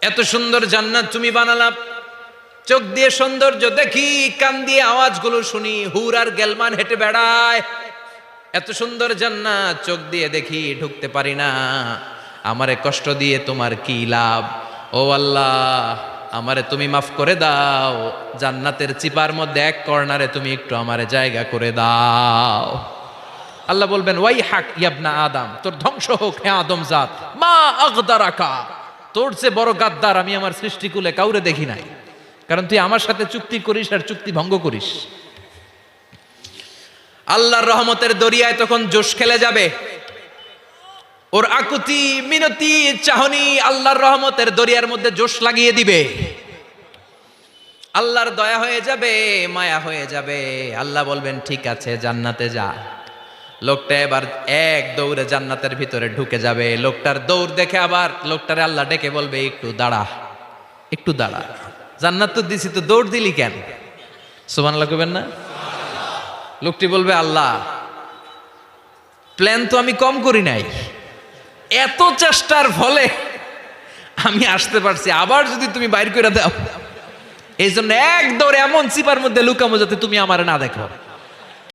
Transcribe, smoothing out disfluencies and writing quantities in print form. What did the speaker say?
এত সুন্দর জান্নাত তুমি বানালা, চোখ দিয়ে সৌন্দর্য দেখি, কান দিয়ে আওয়াজগুলো শুনি, হুর আর গেলমান হেঁটে বেড়ায়। এত সুন্দর জান্নাত চোখ দিয়ে দেখি, ঢুকতে পারি না। আমারে কষ্ট দিয়ে তোমার কি লাভ? ও আল্লাহ, আমারে তুমি মাফ করে দাও। জান্নাতের চিপার মধ্যে এক কর্নারে তুমি একটু আমারে জায়গা করে দাও। আল্লাহ বলবেন, ওয়াই হাক ইয়াবনা আদম, তোর ধ্বংস হোক হে আদম জাত, মা আগদারাকা, তোর চেয়ে বড় গাদ্দার আমি আমার সৃষ্টিকুলে কাউরে দেখি নাই। কারণ তুই আমার সাথে চুক্তি করিস আর চুক্তি ভঙ্গ করিস। আল্লাহর রহমতের দরিয়ায় তখন জোশ খেলে যাবে। ওর আকুতি মিনতি চাহনি আল্লাহর রহমতের দরিয়ার মধ্যে জোশ লাগিয়ে দিবে। আল্লাহর দয়া হয়ে যাবে, মায়া হয়ে যাবে। আল্লাহ বলবেন, ঠিক আছে জান্নাতে যা। লোকটা এবার এক দৌড়ে জান্নাতের ভিতরে ঢুকে যাবে। লোকটার দৌড় দেখে আবার লোকটারে আল্লাহ ডেকে বলবে, একটু দাঁড়া, একটু দাঁড়া। জান্নাত তো দিছি, তো দৌড় দিলি কেন? সুবহানাল্লাহ কইবেন না? লোকটি বলবে, আল্লাহ প্ল্যান তো আমি কম করি নাই, এত চেষ্টার ফলে আমি আসতে পারছি, আবার যদি তুমি বাইর করে দাও, এই জন্য এক দৌড়ে এমন চিপার মধ্যে লুকামো যাতে তুমি আমার না দেখো।